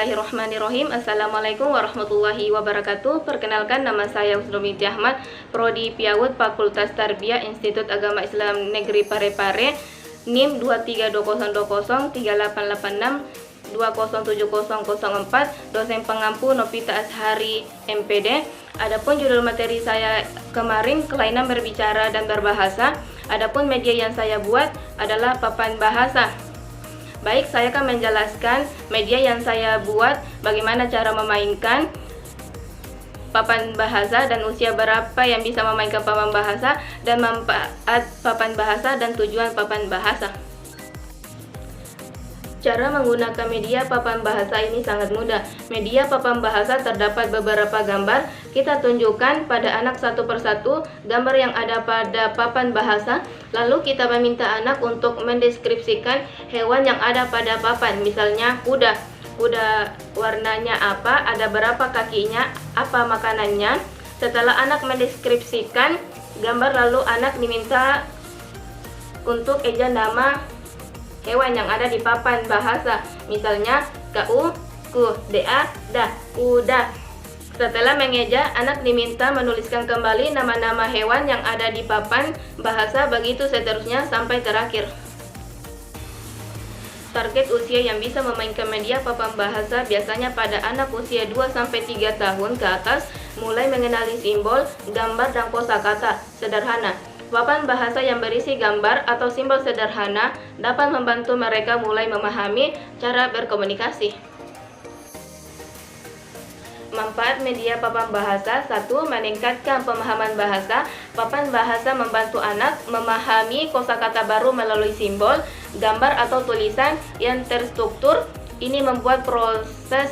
Bismillahirrahmanirrahim. Assalamualaikum warahmatullahi wabarakatuh. Perkenalkan, nama saya Husnul Binti Ahmad, Prodi PIAUD Fakultas Tarbiyah Institut Agama Islam Negeri Parepare, NIM 232020 3886 207004, dosen pengampu Novita Azhari MPD. Adapun judul materi saya kemarin, kelainan berbicara dan berbahasa. Adapun media yang saya buat adalah papan bahasa. Baik, saya akan menjelaskan media yang saya buat, bagaimana cara memainkan papan bahasa dan usia berapa yang bisa memainkan papan bahasa, dan manfaat papan bahasa dan tujuan papan bahasa. Cara menggunakan media papan bahasa ini sangat mudah. Media papan bahasa terdapat beberapa gambar. Kita tunjukkan pada anak satu persatu gambar yang ada pada papan bahasa. Lalu kita meminta anak untuk mendeskripsikan hewan yang ada pada papan. Misalnya kuda. Kuda warnanya apa, ada berapa kakinya, apa makanannya. Setelah anak mendeskripsikan gambar, lalu anak diminta untuk eja nama hewan yang ada di papan bahasa. Misalnya ku, da, kuda. Setelah mengeja, anak diminta menuliskan kembali nama-nama hewan yang ada di papan bahasa, begitu seterusnya sampai terakhir. Target usia yang bisa memainkan media papan bahasa biasanya pada anak usia 2-3 tahun ke atas, mulai mengenali simbol, gambar, dan kosakata sederhana. Papan bahasa yang berisi gambar atau simbol sederhana dapat membantu mereka mulai memahami cara berkomunikasi. Manfaat media papan bahasa: 1. Meningkatkan pemahaman bahasa. Papan bahasa membantu anak memahami kosakata baru melalui simbol, gambar, atau tulisan yang terstruktur. Ini membuat proses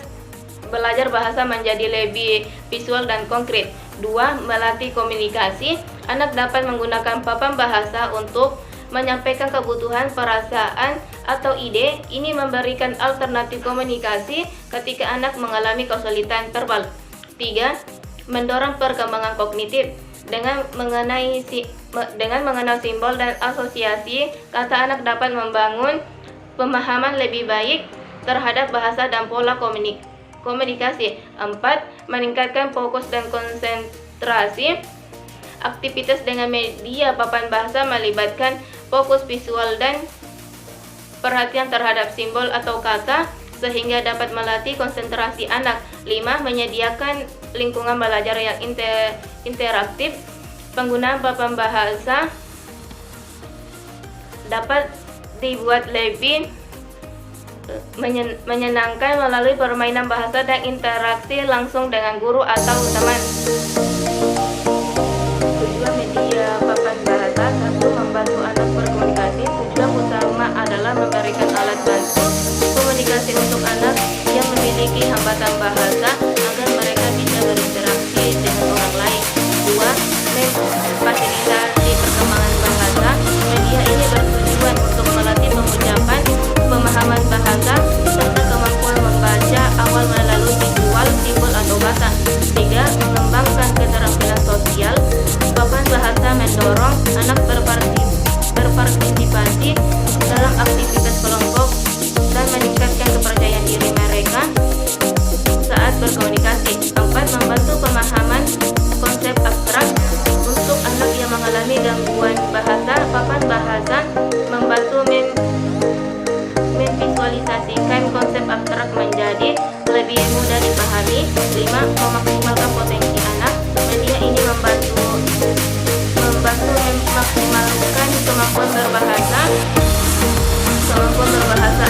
belajar bahasa menjadi lebih visual dan konkret. 2. Melatih komunikasi. Anak dapat menggunakan papan bahasa untuk menyampaikan kebutuhan, perasaan, atau ide. Ini memberikan alternatif komunikasi ketika anak mengalami kesulitan verbal. 3. Mendorong perkembangan kognitif. Dengan mengenal simbol dan asosiasi kata, anak dapat membangun pemahaman lebih baik terhadap bahasa dan pola komunikasi. 4. Meningkatkan fokus dan konsentrasi. Aktivitas dengan media papan bahasa melibatkan fokus visual dan perhatian terhadap simbol atau kata, sehingga dapat melatih konsentrasi anak. 5. Menyediakan lingkungan belajar yang interaktif. Penggunaan papan bahasa dapat dibuat lebih menyenangkan melalui permainan bahasa dan interaksi langsung dengan guru atau teman. Tujuan media papan bahasa: 1. Membantu anak berkomunikasi. Tujuan utama adalah memberikan alat bantu komunikasi untuk anak yang memiliki hambatan bahasa agar mereka bisa berinteraksi dengan orang lain. 2. Memfasilitasi perkembangan bahasa. Media ini bertujuan untuk melatih pengucapan, pemahaman bahasa, serta kemampuan membaca awal melalui visual, simbol, atau kata. 3. Mengembangkan keterampilan sosial. Papan bahasa mendorong anak berpartisipasi dalam aktivitas kelompok dan meningkatkan kepercayaan diri mereka saat berkomunikasi. 4. Membantu pemahaman konsep abstrak. Untuk anak yang mengalami gangguan bahasa, papan bahasa membantu memvisualisasikan konsep abstrak menjadi lebih mudah dipahami. 5. Memaksimalkan potensi anak. Media ini membantu memaksimalkan kemampuan berbahasa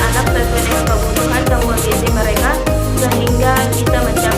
anak sesuai dengan kebutuhan dan kondisi mereka, sehingga bisa mencapai